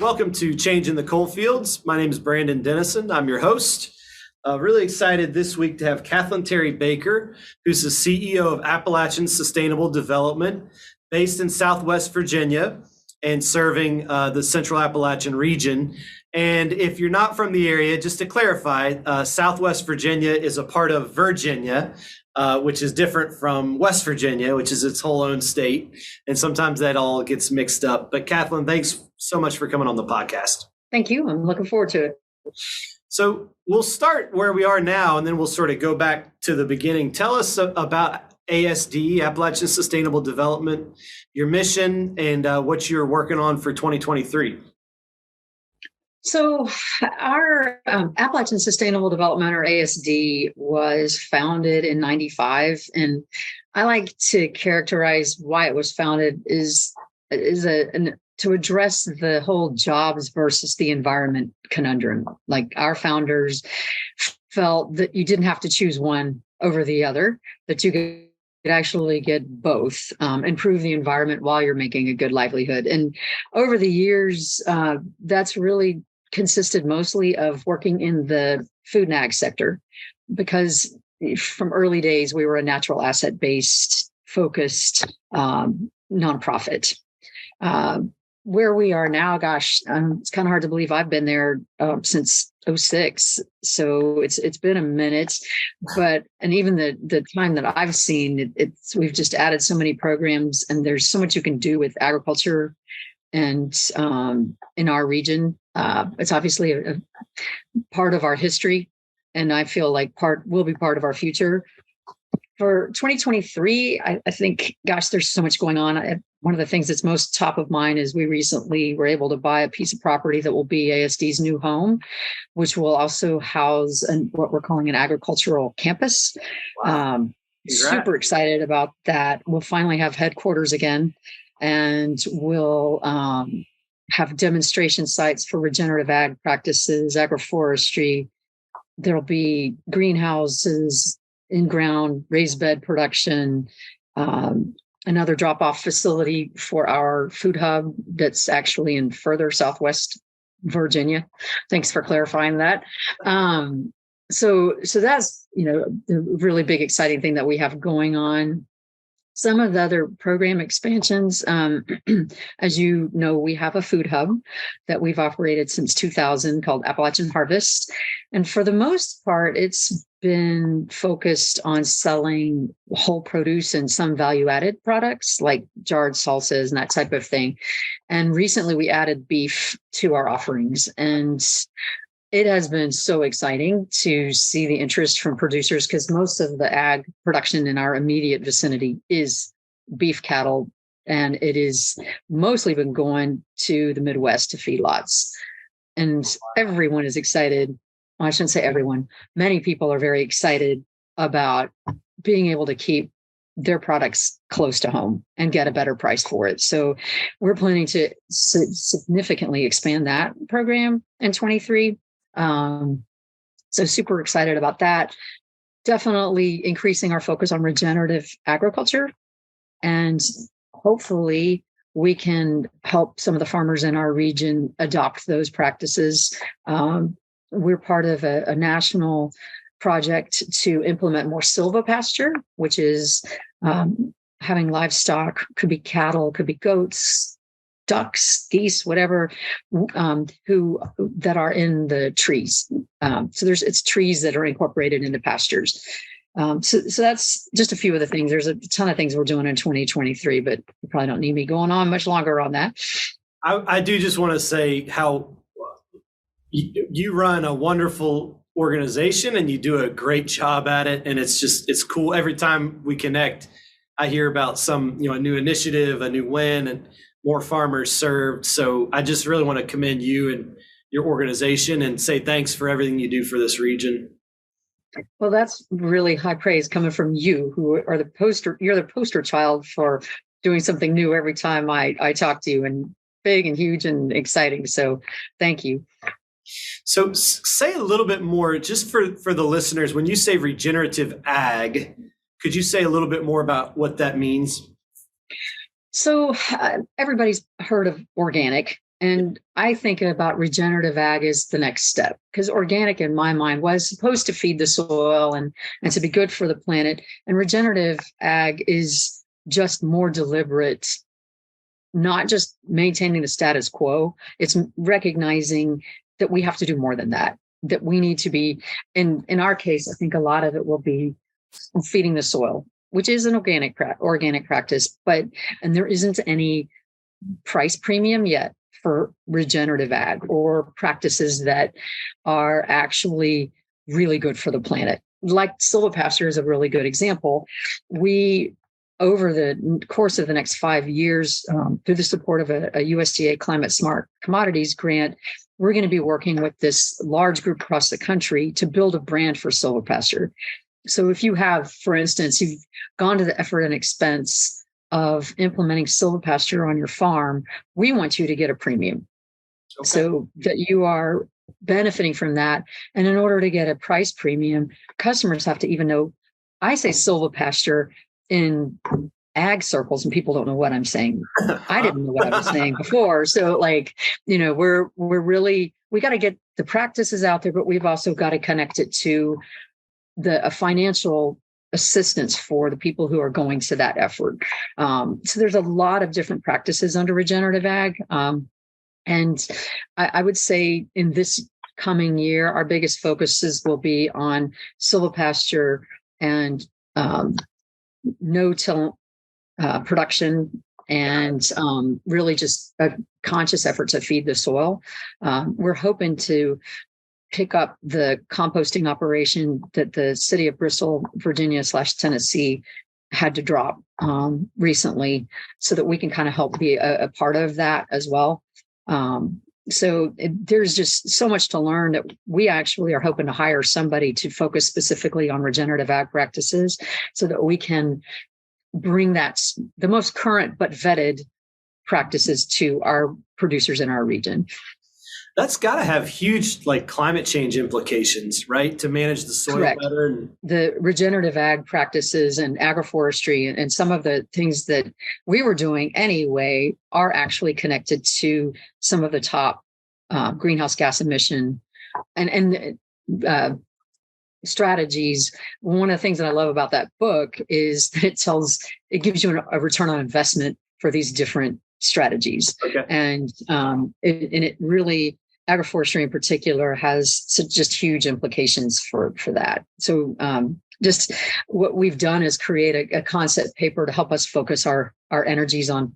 Welcome to Change in the Coalfields. My name is Brandon Dennison. I'm your host. Really excited this week to have Kathlyn Terry Baker, who's the CEO of Appalachian Sustainable Development, based in Southwest Virginia and serving the Central Appalachian region. And if you're not from the area, just to clarify, Southwest Virginia is a part of Virginia, which is different from West Virginia, which is its whole own state. And sometimes that all gets mixed up. But Kathlyn, thanks so much for coming on the podcast. Thank you. I'm looking forward to it. So we'll start where we are now, and then we'll sort of go back to the beginning. Tell us about ASD, Appalachian Sustainable Development, your mission, and what you're working on for 2023. So our Appalachian Sustainable Development, or ASD, was founded in 95. And I like to characterize why it was founded to address the whole jobs versus the environment conundrum. Like, our founders felt that you didn't have to choose one over the other, that you could actually get both, improve the environment while you're making a good livelihood. And over the years, that's really consisted mostly of working in the food and ag sector, because from early days, we were a natural asset-based, focused nonprofit. Where we are now, gosh, it's kind of hard to believe I've been there since 2006. So it's been a minute, and even the time that I've seen, we've just added so many programs, and there's so much you can do with agriculture and in our region. It's obviously a part of our history, and I feel like will be part of our future. For 2023, I think, gosh, there's so much going on. One of the things that's most top of mind is we recently were able to buy a piece of property that will be ASD's new home, which will also house what we're calling an agricultural campus. Wow. Super excited about that. We'll finally have headquarters again, and we'll have demonstration sites for regenerative ag practices, agroforestry. There'll be greenhouses, in-ground raised bed production, another drop-off facility for our food hub that's actually in further Southwest Virginia. Thanks for clarifying that. So that's, the really big, exciting thing that we have going on. Some of the other program expansions, as you know, we have a food hub that we've operated since 2000 called Appalachian Harvest. And for the most part, it's been focused on selling whole produce and some value-added products like jarred salsas and that type of thing. And recently we added beef to our offerings. And it has been so exciting to see the interest from producers, because most of the ag production in our immediate vicinity is beef cattle, and it is mostly been going to the Midwest to feedlots. And everyone is excited. Well, I shouldn't say everyone. Many people are very excited about being able to keep their products close to home and get a better price for it. So we're planning to significantly expand that program in 23. So super excited about that. Definitely increasing our focus on regenerative agriculture, and hopefully we can help some of the farmers in our region adopt those practices. We're part of a national project to implement more silvopasture, which is having livestock, could be cattle, could be goats, ducks, geese, whatever, that are in the trees. So it's trees that are incorporated into pastures. So that's just a few of the things. There's a ton of things we're doing in 2023, but you probably don't need me going on much longer on that. I do just want to say how you run a wonderful organization, and you do a great job at it. And it's cool. Every time we connect, I hear about some, a new initiative, a new win, and more farmers served. So I just really want to commend you and your organization and say thanks for everything you do for this region. Well, that's really high praise coming from you, who are you're the poster child for doing something new every time I talk to you, and big and huge and exciting. So thank you. So say a little bit more, just for the listeners, when you say regenerative ag, could you say a little bit more about what that means? So everybody's heard of organic, And I think about regenerative ag as the next step, because organic in my mind was supposed to feed the soil and to be good for the planet. And regenerative ag is just more deliberate, not just maintaining the status quo. It's recognizing that we have to do more than that, that we need to be, in our case, I think a lot of it will be feeding the soil, which is an organic practice, and there isn't any price premium yet for regenerative ag or practices that are actually really good for the planet. Like silvopasture is a really good example. We, over the course of the next 5 years, through the support of a USDA Climate Smart Commodities grant, we're going to be working with this large group across the country to build a brand for silvopasture. So if you have, for instance, you've gone to the effort and expense of implementing silvopasture on your farm, we want you to get a premium. Okay. So that you are benefiting from that. And in order to get a price premium, customers have to even know, I say silvopasture in ag circles and people don't know what I'm saying. I didn't know what I was saying before. So we got to get the practices out there, but we've also got to connect it to a financial assistance for the people who are going to that effort. So there's a lot of different practices under regenerative ag. And I would say in this coming year, our biggest focuses will be on silvopasture and no-till production and really just a conscious effort to feed the soil. We're hoping to pick up the composting operation that the city of Bristol, Virginia/Tennessee had to drop recently, so that we can kind of help be a part of that as well. There's just so much to learn that we actually are hoping to hire somebody to focus specifically on regenerative ag practices so that we can bring the most current but vetted practices to our producers in our region. That's got to have huge climate change implications, right? To manage the soil Correct. better. The regenerative ag practices and agroforestry and some of the things that we were doing anyway are actually connected to some of the top greenhouse gas emission and strategies. One of the things that I love about that book is that it gives you a return on investment for these different strategies. Okay. And it really, agroforestry in particular has just huge implications for that. So just what we've done is create a concept paper to help us focus our energies on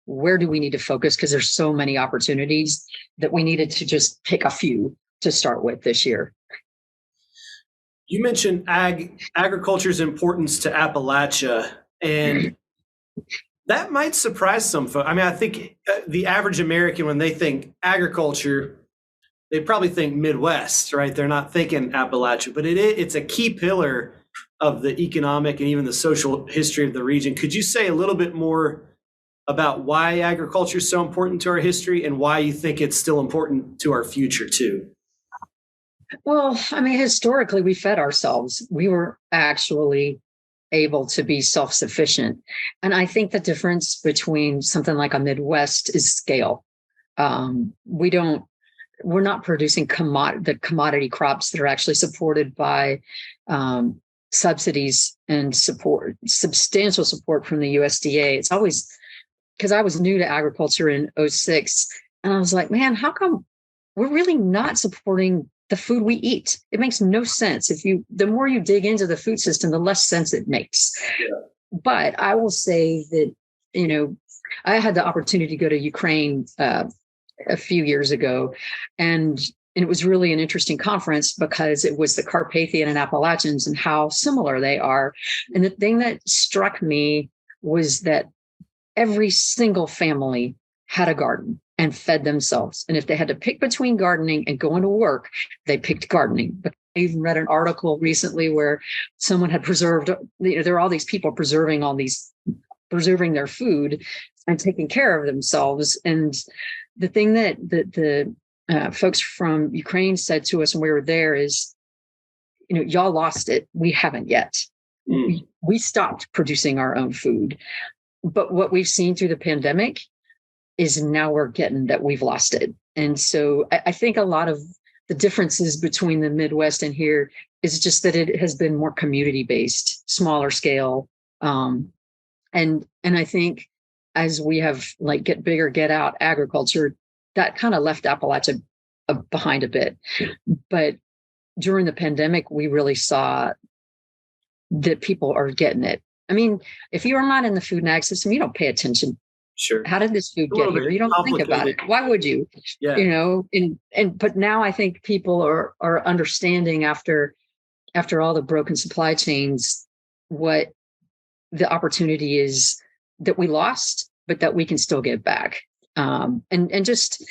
where do we need to focus, because there's so many opportunities that we needed to just pick a few to start with this year. You mentioned agriculture's importance to Appalachia, and that might surprise some folks. I mean, I think the average American, when they think agriculture, they probably think Midwest, right? They're not thinking Appalachia, but it's a key pillar of the economic and even the social history of the region. Could you say a little bit more about why agriculture is so important to our history and why you think it's still important to our future too? Well, I mean, historically, we fed ourselves. We were actually able to be self-sufficient. And I think the difference between something like a Midwest is scale. We're not producing the commodity crops that are actually supported by subsidies and substantial support from the USDA. It's always, because I was new to agriculture in 2006, and I was like, man, how come we're really not supporting the food we eat? It makes no sense. The more you dig into the food system, the less sense it makes. Yeah. But I will say that, I had the opportunity to go to Ukraine a few years ago, and it was really an interesting conference because it was the Carpathian and Appalachians and how similar they are. And the thing that struck me was that every single family had a garden and fed themselves. And if they had to pick between gardening and going to work, they picked gardening. But I even read an article recently where someone had preserved, there are all these people preserving their food and taking care of themselves. And the thing that the folks from Ukraine said to us when we were there is, y'all lost it. We haven't yet. We stopped producing our own food. But what we've seen through the pandemic is now we're getting that we've lost it. And so I think a lot of the differences between the Midwest and here is just that it has been more community based, smaller scale. And I think as we have like get bigger, get out agriculture, that kind of left Appalachia behind a bit. But during the pandemic, we really saw that people are getting it. I mean, if you're not in the food and ag system, you don't pay attention. Sure. How did this food get here? You don't think about it. Why would you? Yeah. You know, but now I think people are understanding after all the broken supply chains what the opportunity is that we lost, but that we can still get back. And just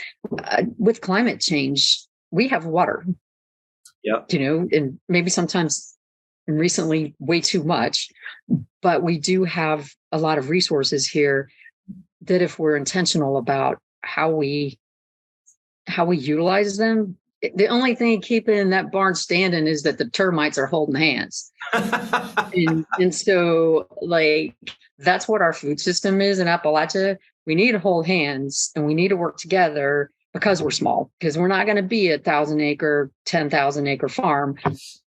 with climate change, we have water. Yeah. You know, and maybe sometimes recently way too much, but we do have a lot of resources here that if we're intentional about how we utilize them, the only thing keeping that barn standing is that the termites are holding hands. and so like, that's what our food system is in Appalachia. We need to hold hands and we need to work together because we're small, because we're not going to be a 1,000-acre, 10,000-acre farm.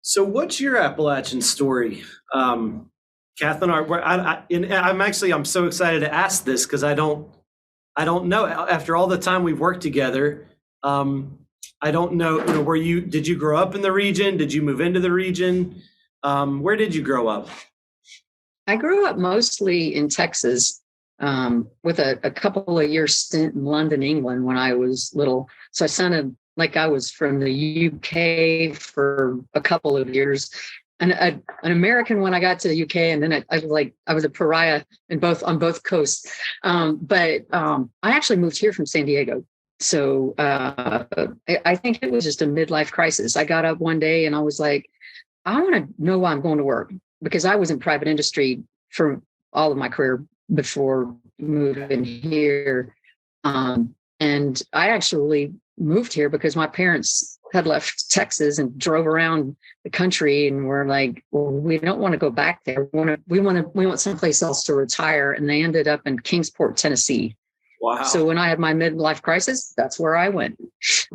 So what's your Appalachian story? Kathlyn, I'm so excited to ask this because I don't know. After all the time we've worked together, I don't know, did you grow up in the region? Did you move into the region? Where did you grow up? I grew up mostly in Texas, with a couple of years stint in London, England when I was little. So I sounded like I was from the UK for a couple of years. And an American when I got to the UK, and then I was a pariah on both coasts. But I actually moved here from San Diego. So I think it was just a midlife crisis. I got up one day and I was like, I want to know why I'm going to work, because I was in private industry for all of my career before moving here. And I actually moved here because my parents had left Texas and drove around the country and were like, well, we don't want to go back there. We want someplace else to retire. And they ended up in Kingsport, Tennessee. Wow. So when I had my midlife crisis, that's where I went.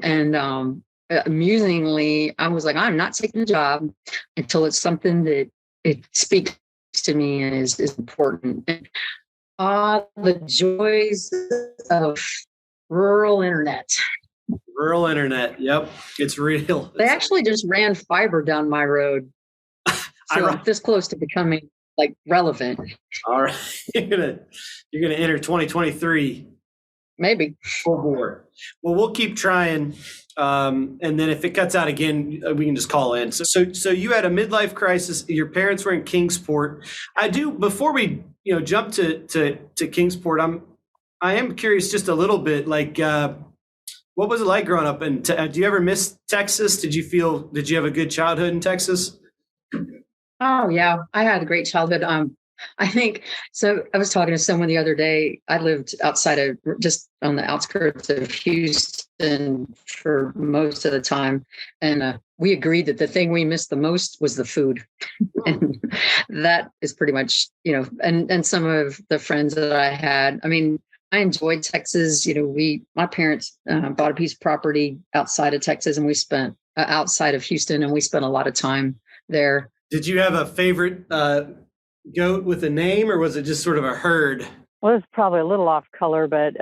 And amusingly, I was like, I'm not taking a job until it's something that it speaks to me and is important. The joys of rural internet. Rural internet. Yep. It's real. They actually just ran fiber down my road. So I'm this close to becoming like relevant. All right. You're gonna enter 2023. Maybe. Full bore. Well, we'll keep trying. And then if it cuts out again, we can just call in. So you had a midlife crisis. Your parents were in Kingsport. Before we jump to Kingsport, I am curious just a little bit, like what was it like growing up? And do you ever miss Texas? Did you have a good childhood in Texas? Oh yeah, I had a great childhood. I think so. I was talking to someone the other day. I lived just on the outskirts of Houston for most of the time. And we agreed that the thing we missed the most was the food. And that is pretty much, and some of the friends that I had. I mean, I enjoyed Texas. My parents bought a piece of property outside of Texas and we spent outside of Houston, and we spent a lot of time there. Did you have a favorite goat with a name, or was it just sort of a herd? Well, it's probably a little off color, but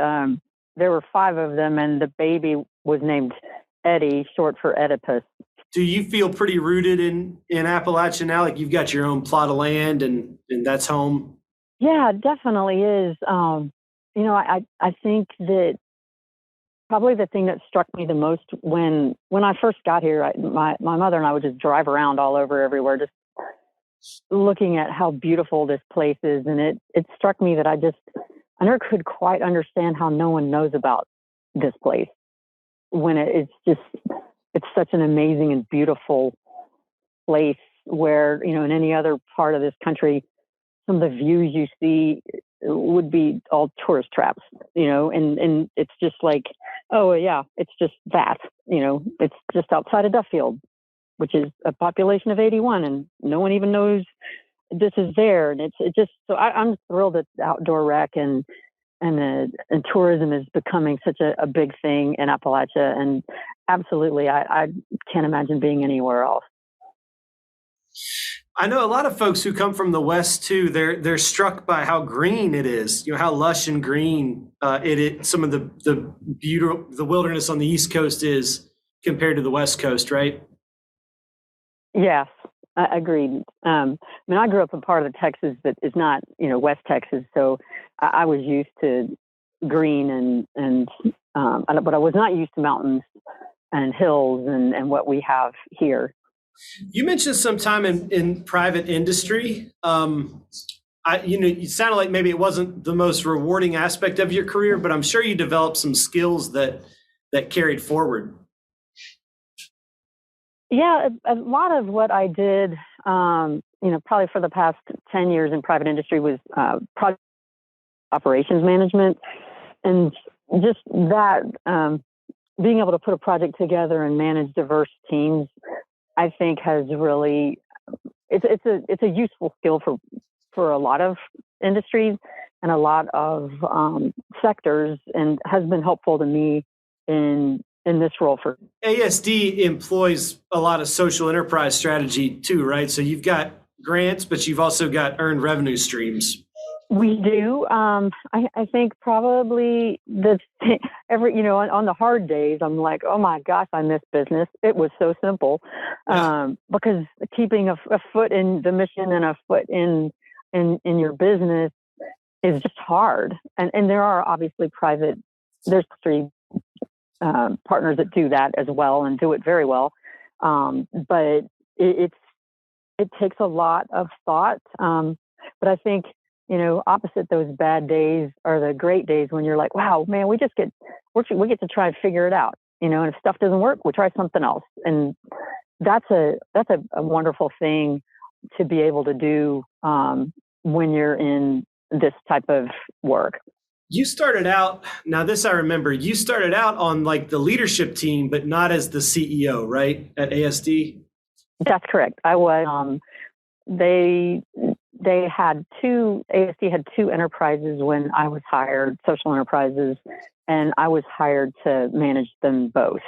there were 5 of them, and the baby was named Eddie, short for Oedipus. Do you feel pretty rooted in Appalachia now? Like you've got your own plot of land and that's home? Yeah, it definitely is. I think that probably the thing that struck me the most when I first got here, my mother and I would just drive around all over everywhere, just looking at how beautiful this place is. And it struck me that I never could quite understand how no one knows about this place when it's such an amazing and beautiful place where, in any other part of this country, some of the views you see would be all tourist traps, and it's just like, oh yeah, it's just that, it's just outside of Duffield, which is a population of 81, and no one even knows this is there. And it's just, so I'm thrilled at Outdoor Rec, and and tourism is becoming such a big thing in Appalachia. And absolutely, I can't imagine being anywhere else. I know a lot of folks who come from the West too. They're struck by how green it is. How lush and green some of the beautiful the wilderness on the East Coast is compared to the West Coast, right? Yes, agreed. I grew up in part of Texas that is not, West Texas, so I was used to green but I was not used to mountains and hills and what we have here. You mentioned some time in private industry. You sounded like maybe it wasn't the most rewarding aspect of your career, but I'm sure you developed some skills that carried forward. Yeah, a lot of what I did, probably for the past 10 years in private industry was project operations management. And just that, being able to put a project together and manage diverse teams, I think has really, it's a useful skill for a lot of industries and a lot of sectors, and has been helpful to me in this role. For ASD employs a lot of social enterprise strategy too, right? So you've got grants, but you've also got earned revenue streams. We do. I think probably on the hard days, I'm like, oh my gosh, I miss business. It was so simple. Because keeping a foot in the mission and a foot in your business is just hard. And there are obviously there's 3 partners that do that as well and do it very well. But it takes a lot of thought. But I think, opposite those bad days are the great days when you're like, wow, man, we get to try and figure it out, and if stuff doesn't work, we try something else. And that's a wonderful thing to be able to do when you're in this type of work. You started out, now this I remember, you started out on like the leadership team, but not as the CEO, right? At ASD? That's correct. I was, ASD had 2 enterprises when I was hired, social enterprises, and I was hired to manage them both.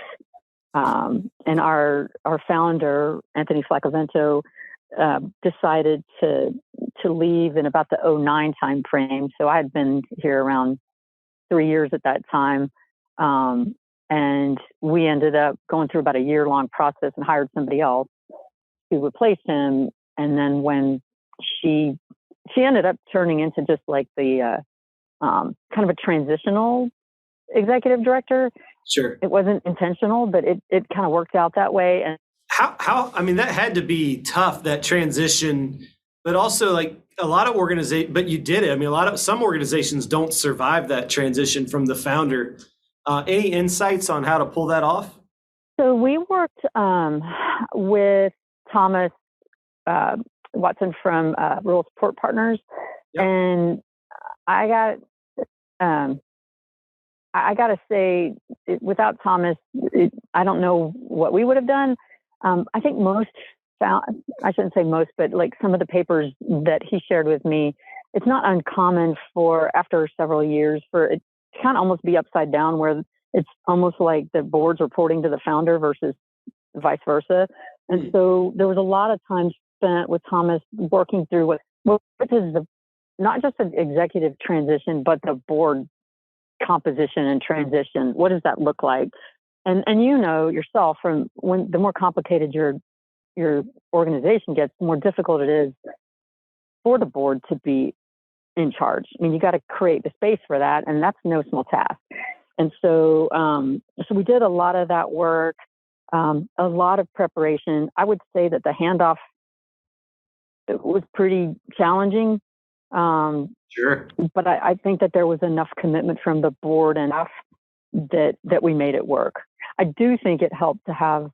And our founder, Anthony Flaccavento, decided to leave in about the 2009 time frame. So I had been here around 3 years at that time. And we ended up going through about a year-long process and hired somebody else to replace him. And then when she ended up turning into just like the kind of a transitional executive director. Sure. It wasn't intentional, but it kind of worked out that way. And how that had to be tough, that transition, but also like a lot of organizations, but you did it. Some organizations don't survive that transition from the founder. Any insights on how to pull that off? So we worked with Thomas Watson from Rural Support Partners. Yep. And I got to say, without Thomas, I don't know what we would have done. I think I shouldn't say most, but like some of the papers that he shared with me, it's not uncommon for after several years for it to kind of almost be upside down, where it's almost like the board's reporting to the founder versus vice versa. And so there was a lot of time spent with Thomas working through what is not just an executive transition, but the board composition and transition. What does that look like? And yourself, from when the more complicated your organization gets, the more difficult it is for the board to be in charge. I mean, you got to create the space for that, and that's no small task. And so we did a lot of that work, a lot of preparation. I would say that the handoff, it was pretty challenging. Sure. But I think that there was enough commitment from the board enough that we made it work. I do think it helped to have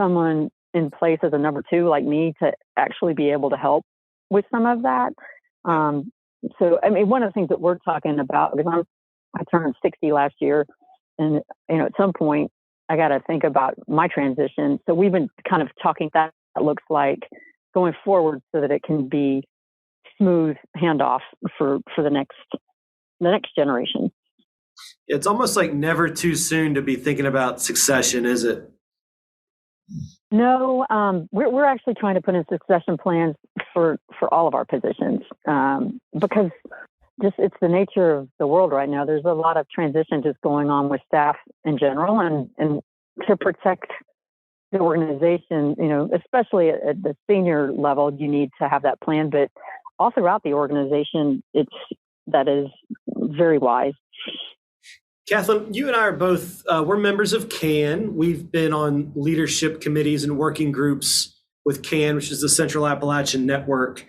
someone in place as a number 2 like me to actually be able to help with some of that. So, I mean, one of the things that we're talking about, because I turned 60 last year, and, at some point I got to think about my transition. So we've been kind of talking that looks like going forward so that it can be smooth handoff for the next the next generation. It's almost like never too soon to be thinking about succession, is it? No, we're actually trying to put in succession plans for all of our positions, because just it's the nature of the world right now. There's a lot of transition just going on with staff in general, and to protect the organization, especially at the senior level, you need to have that plan, but all throughout the organization, that is very wise. Kathlyn, you and I are both, we're members of CAN. We've been on leadership committees and working groups with CAN, which is the Central Appalachian Network.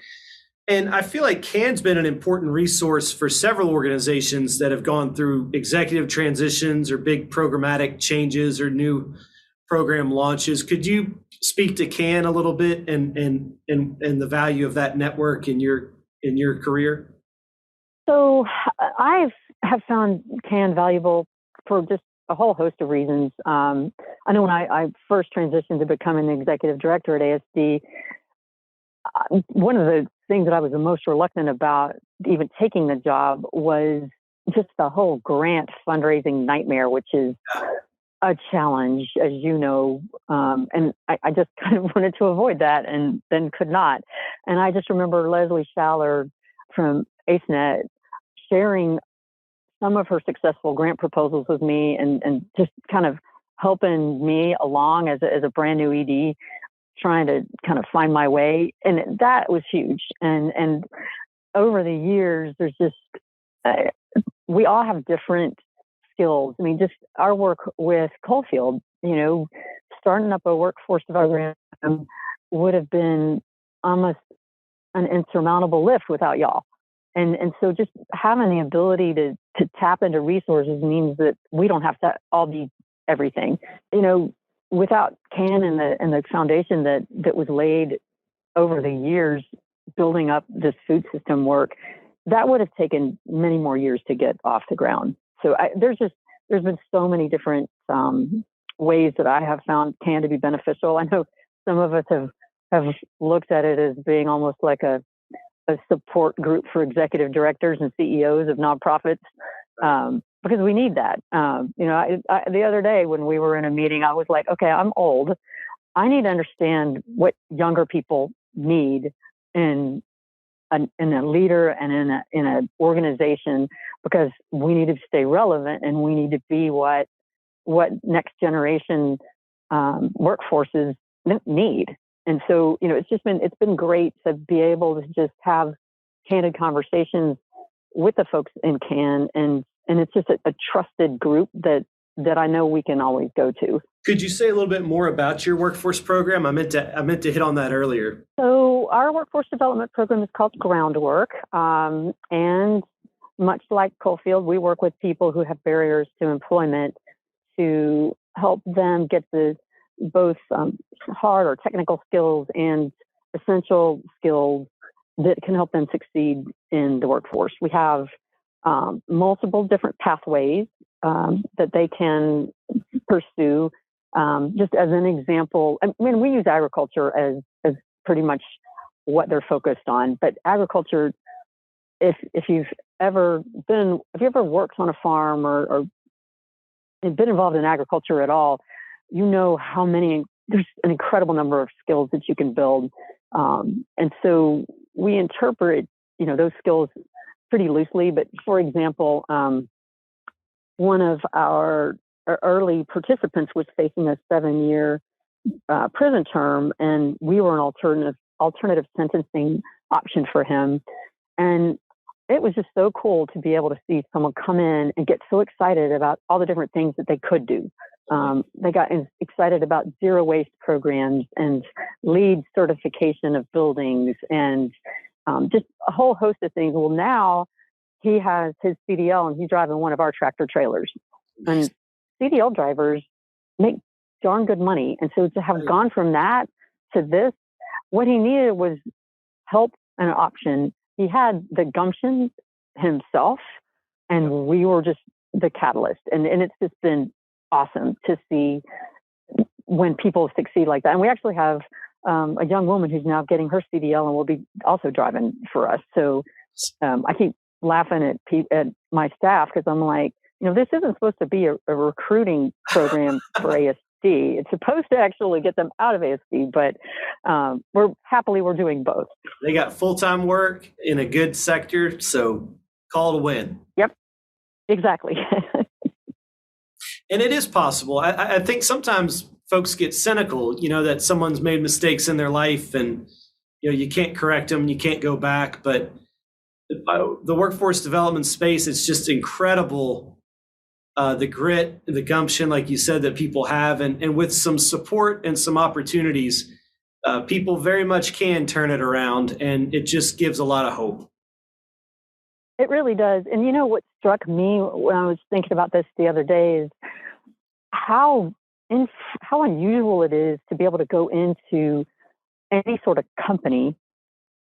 And I feel like CAN's been an important resource for several organizations that have gone through executive transitions or big programmatic changes or new program launches. Could you speak to CAN a little bit and the value of that network in your career? So I have found CAN valuable for just a whole host of reasons. I know when I first transitioned to becoming the executive director at ASD, one of the things that I was the most reluctant about even taking the job was just the whole grant fundraising nightmare, which is a challenge, as you know. And I just kind of wanted to avoid that and then could not. And I just remember Leslie Schaller from AceNet sharing some of her successful grant proposals with me and just kind of helping me along as a brand new ED, trying to kind of find my way. And that was huge. And over the years, there's just, we all have different skills. I mean, just our work with Coalfields, starting up a workforce development would have been almost an insurmountable lift without y'all. And so just having the ability to tap into resources means that we don't have to all be everything. Without CAN and the foundation that was laid over the years building up this food system work, that would have taken many more years to get off the ground. So there's been so many different ways that I have found CAN to be beneficial. I know some of us have looked at it as being almost like a support group for executive directors and CEOs of nonprofits, because we need that. The other day when we were in a meeting, I was like, okay, I'm old. I need to understand what younger people need in a leader and in an organization, because we need to stay relevant and we need to be what next generation workforces need. And so, it's been great to be able to just have candid conversations with the folks in CAN, and it's just a trusted group that I know we can always go to. Could you say a little bit more about your workforce program? I meant to hit on that earlier. So our workforce development program is called Groundwork, and much like Coalfield, we work with people who have barriers to employment to help them get both hard or technical skills and essential skills that can help them succeed in the workforce. We have multiple different pathways that they can pursue. Just as an example, I mean, we use agriculture as pretty much what they're focused on, but agriculture, if you've ever worked on a farm or been involved in agriculture at all, there's an incredible number of skills that you can build. And so we interpret, those skills pretty loosely. But for example, one of our early participants was facing a 7-year prison term, and we were an alternative sentencing option for him. And it was just so cool to be able to see someone come in and get so excited about all the different things that they could do. They got excited about zero waste programs and LEED certification of buildings and just a whole host of things. Well, now he has his CDL and he's driving one of our tractor trailers. And CDL drivers make darn good money. And so to have gone from that to this, what he needed was help and an option. He had the gumption himself, and we were just the catalyst. And it's just been awesome to see when people succeed like that. And we actually have a young woman who's now getting her CDL and will be also driving for us. So I keep laughing at my staff because I'm like, this isn't supposed to be a recruiting program for ASD. It's supposed to actually get them out of ASD, but we're doing both. They got full-time work in a good sector, so call to win. Yep, exactly. And it is possible. I think sometimes folks get cynical, that someone's made mistakes in their life and, you can't correct them, you can't go back. But the workforce development space, it's just incredible. The grit, the gumption, like you said, that people have. And with some support and some opportunities, people very much can turn it around. And it just gives a lot of hope. It really does. And what struck me when I was thinking about this the other day is how unusual it is to be able to go into any sort of company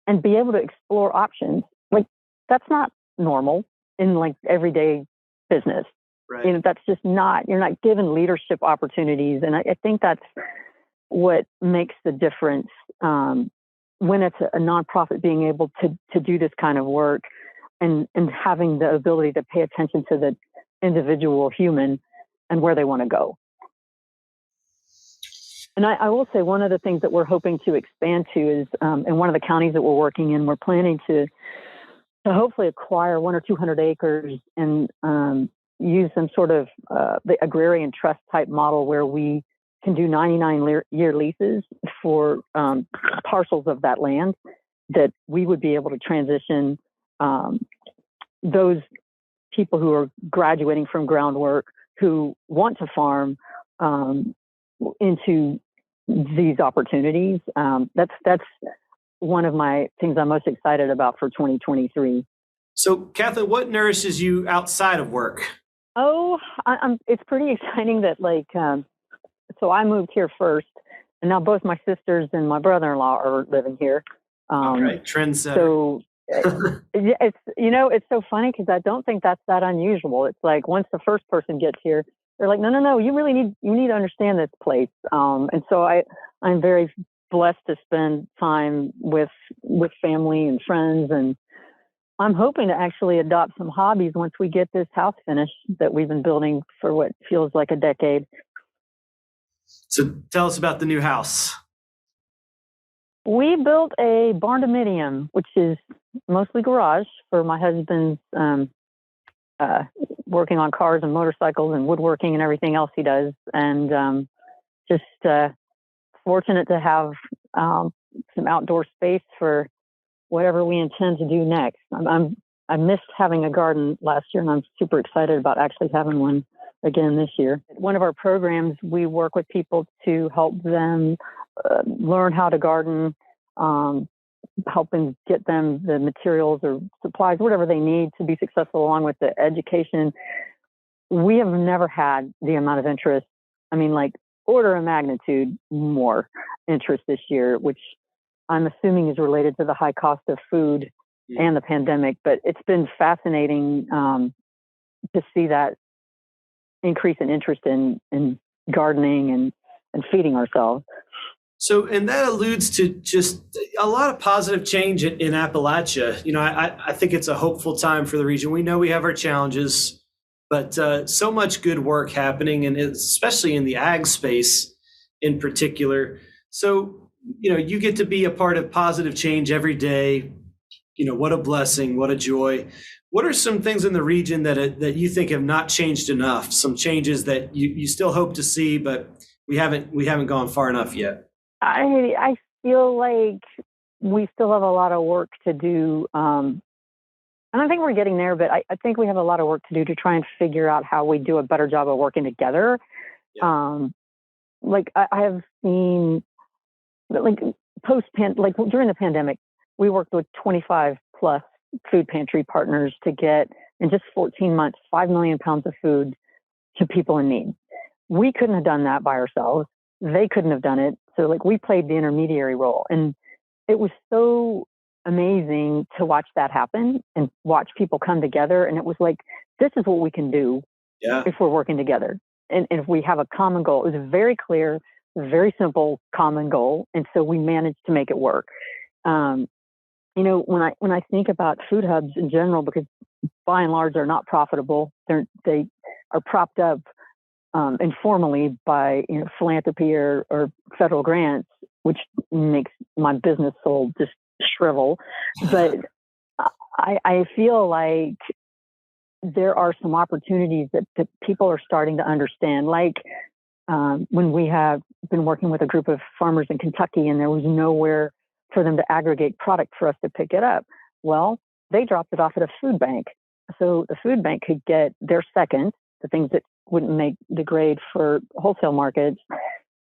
and be able to explore options. Like, that's not normal in like everyday business. Right. That's just you're not given leadership opportunities. And I think that's what makes the difference when it's a nonprofit being able to do this kind of work and having the ability to pay attention to the individual human and where they want to go. And I will say one of the things that we're hoping to expand to is in one of the counties that we're working in, we're planning to hopefully acquire 100 or 200 acres and use some sort of the agrarian trust type model where we can do 99-year leases for parcels of that land that we would be able to transition those people who are graduating from groundwork who want to farm into these opportunities. That's one of my things I'm most excited about for 2023. So, Kathlyn, what nourishes you outside of work? Oh, it's pretty exciting that so I moved here first, and now both my sisters and my brother-in-law are living here. Right, trendsetter. So it's so funny because I don't think that's that unusual. It's like once the first person gets here, they're like, no, you need to understand this place. And so I'm very blessed to spend time with family and friends, and I'm hoping to actually adopt some hobbies once we get this house finished that we've been building for what feels like a decade. So tell us about the new house. We built a barn-dominium, which is mostly garage for my husband's working on cars and motorcycles and woodworking and everything else he does. And just fortunate to have some outdoor space for whatever we intend to do next. I missed having a garden last year, and I'm super excited about actually having one again this year. One of our programs, we work with people to help them learn how to garden, helping get them the materials or supplies, whatever they need to be successful, along with the education. We have never had the amount of interest. I mean, like order of magnitude more interest this year, which I'm assuming is related to the high cost of food and the pandemic. But it's been fascinating to see that increase in interest in gardening and feeding ourselves. So, and that alludes to just a lot of positive change in Appalachia. I think it's a hopeful time for the region. We know we have our challenges, but so much good work happening, and especially in the ag space in particular. So, you get to be a part of positive change every day. What a blessing, what a joy. What are some things in the region that you think have not changed enough? Some changes that you still hope to see, but we haven't gone far enough yet. I feel like we still have a lot of work to do. And I think we're getting there, but I think we have a lot of work to do to try and figure out how we do a better job of working together. Yeah. I have seen, during the pandemic, we worked with 25 plus food pantry partners to get, in just 14 months, 5 million pounds of food to people in need. We couldn't have done that by ourselves. They couldn't have done it. So we played the intermediary role, and it was so amazing to watch that happen and watch people come together. And it was like, this is what we can do if we're working together. And if we have a common goal. It was a very clear, very simple common goal. And so we managed to make it work. When I think about food hubs in general, because by and large are not profitable. They are propped up informally by philanthropy or federal grants, which makes my business soul just shrivel. But I feel like there are some opportunities that people are starting to understand. Like when we have been working with a group of farmers in Kentucky and there was nowhere for them to aggregate product for us to pick it up. Well, they dropped it off at a food bank. So the food bank could get their second, the things that wouldn't make the grade for wholesale markets.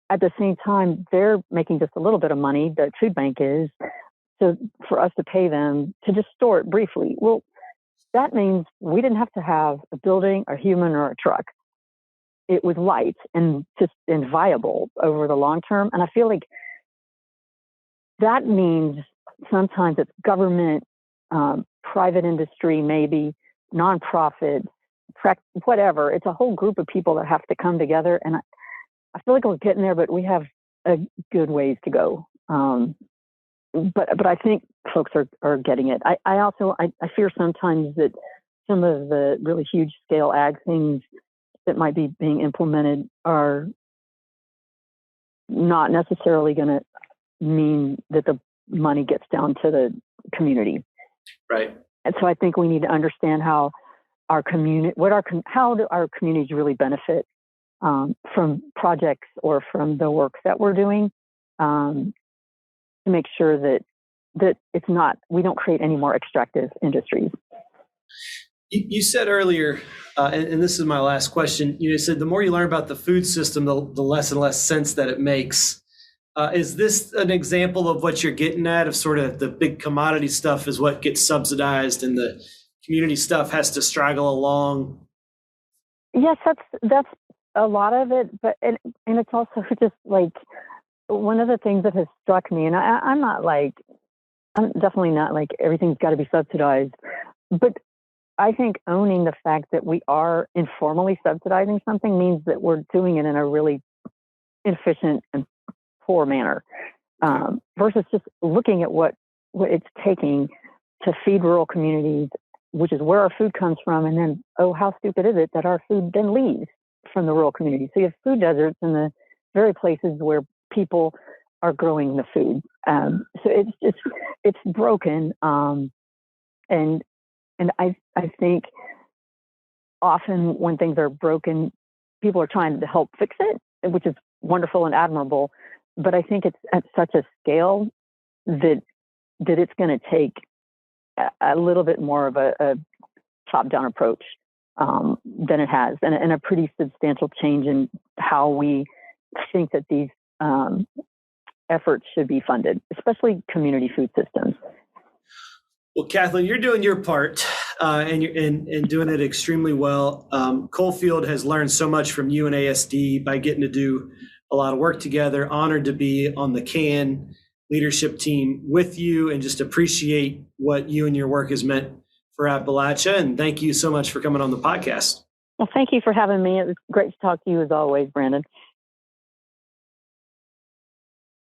At the same time, they're making just a little bit of money, the food bank is, so for us to pay them to just store it briefly. Well, that means we didn't have to have a building, a human, or a truck. It was light and viable over the long term. And I feel like that means sometimes it's government, private industry, maybe nonprofit, whatever. It's a whole group of people that have to come together. And I feel like we're getting there, but we have a good ways to go. But I think folks are getting it. I fear sometimes that some of the really huge scale ag things that might be being implemented are not necessarily going to mean that the money gets down to the community. Right. And so I think we need to understand how our community, how do our communities really benefit from projects or from the work that we're doing, to make sure that it's not, we don't create any more extractive industries. You said earlier, and this is my last question, you said the more you learn about the food system, the less and less sense that it makes. Is this an example of what you're getting at, of sort of the big commodity stuff is what gets subsidized and the community stuff has to straggle along? Yes, that's a lot of it, but and it's also just like one of the things that has struck me, and I'm definitely not like everything's got to be subsidized, but I think owning the fact that we are informally subsidizing something means that we're doing it in a really inefficient and poor manner, versus just looking at what it's taking to feed rural communities, which is where our food comes from. And then, how stupid is it that our food then leaves from the rural community? So you have food deserts in the very places where people are growing the food. So it's broken. And I think often when things are broken, people are trying to help fix it, which is wonderful and admirable. But I think it's at such a scale that it's going to take a little bit more of a top-down approach than it has, and a pretty substantial change in how we think that these efforts should be funded, especially community food systems. Well, Kathlyn, you're doing your part, and you're doing it extremely well. Coalfield has learned so much from you and ASD by getting to do a lot of work together. Honored to be on the CAN leadership team with you, and just appreciate what you and your work has meant for Appalachia. And thank you so much for coming on the podcast. Well, thank you for having me. It was great to talk to you as always, Brandon.